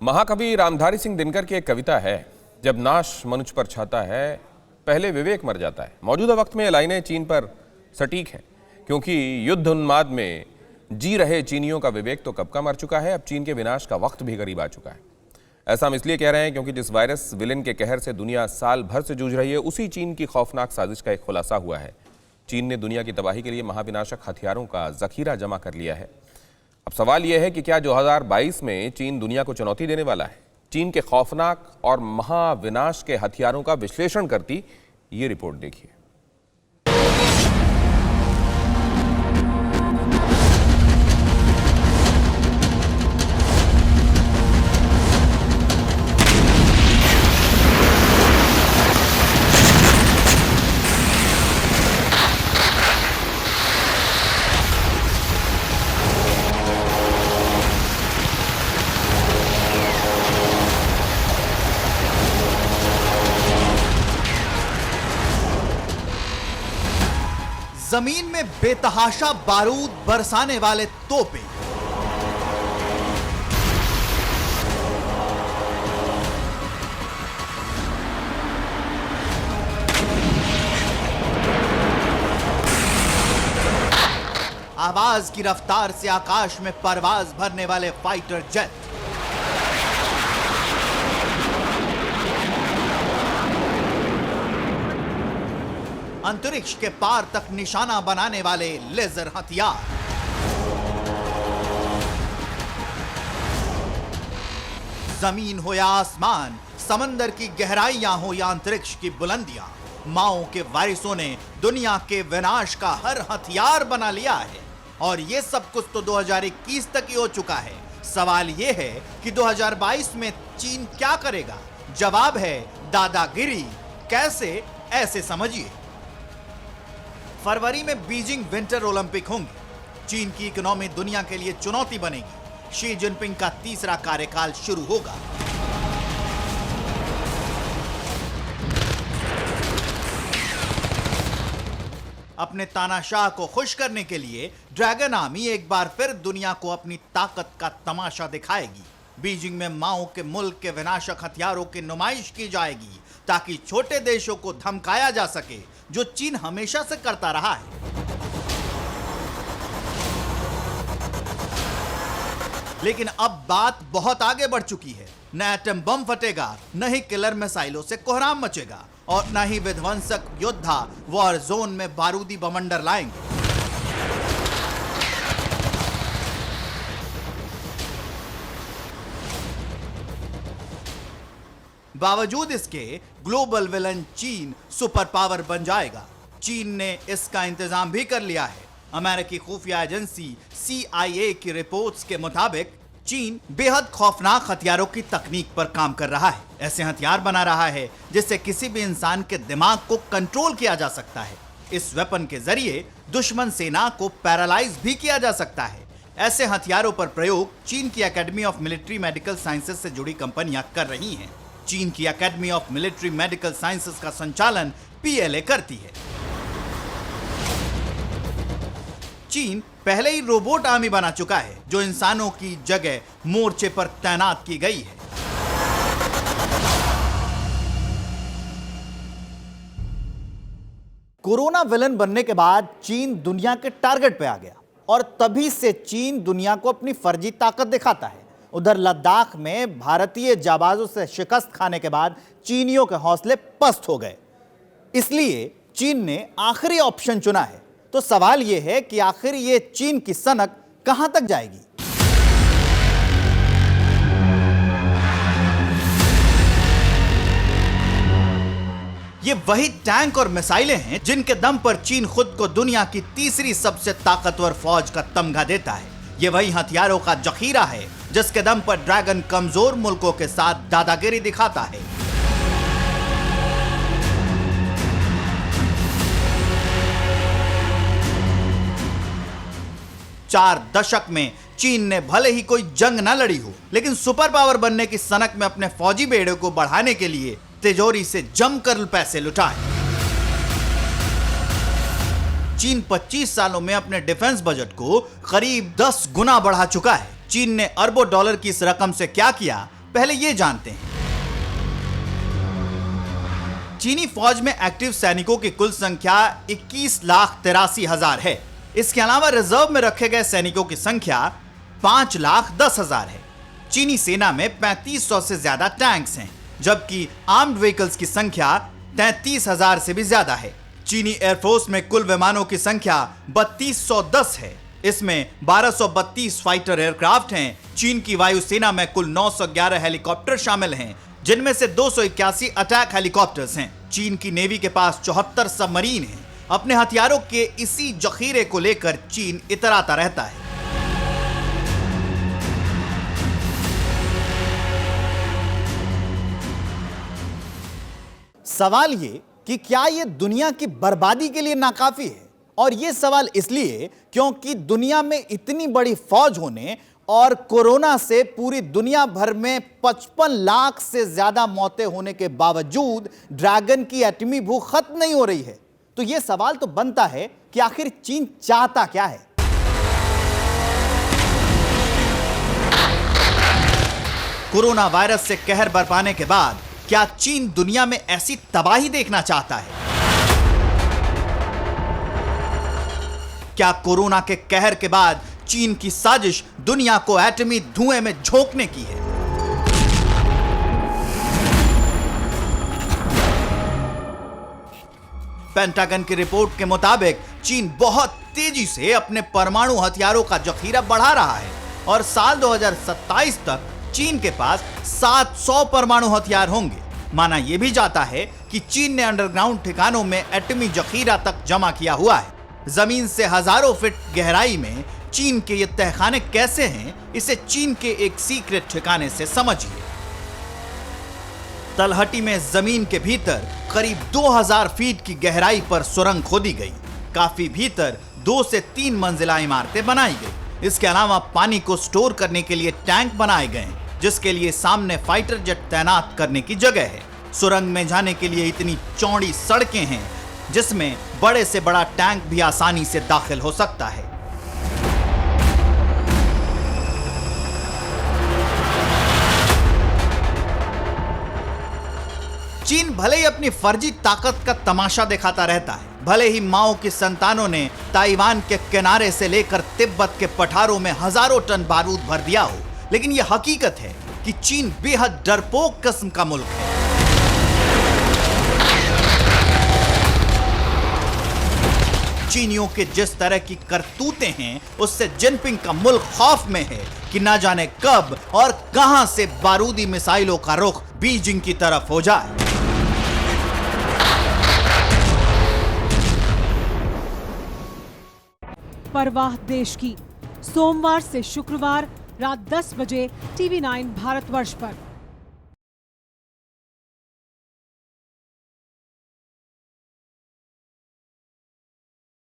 महाकवि रामधारी सिंह दिनकर की एक कविता है, जब नाश मनुष्य पर छाता है पहले विवेक मर जाता है। मौजूदा वक्त में ये लाइनें चीन पर सटीक हैं, क्योंकि युद्ध उन्माद में जी रहे चीनियों का विवेक तो कब का मर चुका है। अब चीन के विनाश का वक्त भी करीब आ चुका है। ऐसा हम इसलिए कह रहे हैं क्योंकि जिस वायरस विलेन के कहर से दुनिया साल भर से जूझ रही है, उसी चीन की खौफनाक साजिश का एक खुलासा हुआ है। चीन ने दुनिया की तबाही के लिए महाविनाशक हथियारों का जखीरा जमा कर लिया है। अब सवाल यह है कि क्या 2022 में चीन दुनिया को चुनौती देने वाला है। चीन के खौफनाक और महाविनाश के हथियारों का विश्लेषण करती ये रिपोर्ट देखिए। जमीन में बेतहाशा बारूद बरसाने वाले तोपे, आवाज की रफ्तार से आकाश में परवाज भरने वाले फाइटर जेट, अंतरिक्ष के पार तक निशाना बनाने वाले लेजर हथियार, जमीन हो या आसमान, समंदर की गहराइयां हो या अंतरिक्ष की बुलंदियां, माओ के वारिसों ने दुनिया के विनाश का हर हथियार बना लिया है। और ये सब कुछ तो 2021 तक ही हो चुका है। सवाल यह है कि 2022 में चीन क्या करेगा। जवाब है दादागिरी। कैसे? ऐसे समझिए। फरवरी में बीजिंग विंटर ओलंपिक होंगे। चीन की इकोनॉमी दुनिया के लिए चुनौती बनेगी। शी जिनपिंग का तीसरा कार्यकाल शुरू होगा। अपने तानाशाह को खुश करने के लिए ड्रैगन आर्मी एक बार फिर दुनिया को अपनी ताकत का तमाशा दिखाएगी। बीजिंग में माओ के मुल्क के विनाशक हथियारों की नुमाइश की जाएगी, ताकि छोटे देशों को धमकाया जा सके, जो चीन हमेशा से करता रहा है। लेकिन अब बात बहुत आगे बढ़ चुकी है। न एटम बम फटेगा, न ही किलर मिसाइलों से कोहराम मचेगा, और न ही विध्वंसक योद्धा वॉर जोन में बारूदी बवंडर लाएंगे। बावजूद इसके ग्लोबल विलन चीन सुपर पावर बन जाएगा। चीन ने इसका इंतजाम भी कर लिया है। अमेरिकी खुफिया एजेंसी CIA की रिपोर्ट्स के मुताबिक चीन बेहद खौफनाक हथियारों की तकनीक पर काम कर रहा है। ऐसे हथियार बना रहा है जिससे किसी भी इंसान के दिमाग को कंट्रोल किया जा सकता है। इस वेपन के जरिए दुश्मन सेना को पैरालाइज भी किया जा सकता है। ऐसे हथियारों पर प्रयोग चीन की academy of military medical sciences से जुड़ी कंपनियां कर रही हैं। चीन की academy of military medical sciences का संचालन PLA करती है। चीन पहले ही रोबोट आर्मी बना चुका है, जो इंसानों की जगह मोर्चे पर तैनात की गई है। कोरोना विलन बनने के बाद चीन दुनिया के टारगेट पे आ गया, और तभी से चीन दुनिया को अपनी फर्जी ताकत दिखाता है। उधर लद्दाख में भारतीय जाबाजों से शिकस्त खाने के बाद चीनियों के हौसले पस्त हो गए। इसलिए चीन ने आखिरी ऑप्शन चुना है। तो सवाल यह है कि आखिर ये चीन की सनक कहां तक जाएगी। ये वही टैंक और मिसाइलें हैं जिनके दम पर चीन खुद को दुनिया की तीसरी सबसे ताकतवर फौज का तमगा देता है। ये वही हथियारों का जखीरा है जिसके दम पर ड्रैगन कमजोर मुल्कों के साथ दादागिरी दिखाता है। चार दशक में चीन ने भले ही कोई जंग न लड़ी हो, लेकिन सुपर पावर बनने की सनक में अपने फौजी बेड़े को बढ़ाने के लिए तिजोरी से जमकर पैसे लुटाए। चीन 25 सालों में अपने डिफेंस बजट को करीब 10 गुना बढ़ा चुका है। चीन ने अरबों डॉलर की इस रकम से क्या किया, पहले ये जानते हैं। चीनी फौज में एक्टिव सैनिकों की कुल संख्या 21,83,000 है। इसके अलावा रिजर्व में रखे गए सैनिकों की संख्या 5,10,000 है। चीनी सेना में 3500 से ज्यादा टैंक्स हैं, जबकि आर्म्ड व्हीकल्स की संख्या 33,000 से भी ज्यादा है। चीनी एयरफोर्स में कुल विमानों की संख्या 3210 है। इसमें 1232 फाइटर एयरक्राफ्ट हैं। चीन की वायुसेना में कुल 911 हेलीकॉप्टर शामिल हैं, जिनमें से 281 अटैक हेलीकॉप्टर्स हैं। चीन की नेवी के पास 74 सबमरीन हैं। अपने हथियारों के इसी जखीरे को लेकर चीन इतराता रहता है। सवाल ये कि क्या ये दुनिया की बर्बादी के लिए नाकाफी है? और ये सवाल इसलिए क्योंकि दुनिया में इतनी बड़ी फौज होने और कोरोना से पूरी दुनिया भर में 55 लाख से ज्यादा मौतें होने के बावजूद ड्रैगन की एटमी भूख खत्म नहीं हो रही है। तो यह सवाल तो बनता है कि आखिर चीन चाहता क्या है? कोरोना वायरस से कहर बरपाने के बाद क्या चीन दुनिया में ऐसी तबाही देखना चाहता है? क्या कोरोना के कहर के बाद चीन की साजिश दुनिया को एटमी धुएं में झोंकने की है? पेंटागन की रिपोर्ट के मुताबिक चीन बहुत तेजी से अपने परमाणु हथियारों का जखीरा बढ़ा रहा है और साल 2027 तक चीन के पास 700 परमाणु हथियार होंगे। माना यह भी जाता है कि चीन ने अंडरग्राउंड ठिकानों में एटमी जखीरा तक जमा किया हुआ है। जमीन से हजारों फीट गहराई में चीन के ये तहखाने कैसे हैं, इसे चीन के एक सीक्रेट ठिकाने से समझिए। तलहटी में जमीन के भीतर करीब 2000 फीट की गहराई पर सुरंग खोदी गई। काफी भीतर 2 से 3 मंजिला इमारतें बनाई गई। इसके अलावा पानी को स्टोर करने के लिए टैंक बनाए गए, जिसके लिए सामने फाइटर जेट तैनात करने की जगह है। सुरंग में जाने के लिए इतनी चौड़ी सड़कें हैं, जिसमें बड़े से बड़ा टैंक भी आसानी से दाखिल हो सकता है। चीन भले ही अपनी फर्जी ताकत का तमाशा दिखाता रहता है, भले ही माओ की संतानों ने ताइवान के किनारे से लेकर तिब्बत के पठारों में हजारों टन बारूद भर दिया हो, लेकिन यह हकीकत है कि चीन बेहद डरपोक किस्म का मुल्क है। चीनियों के जिस तरह की करतूतें हैं, उससे जिनपिंग का मुल्क खौफ में है कि ना जाने कब और कहां से बारूदी मिसाइलों का रुख बीजिंग की तरफ हो जाए। परवाह देश की, सोमवार से शुक्रवार रात 10 बजे TV9 भारतवर्ष पर।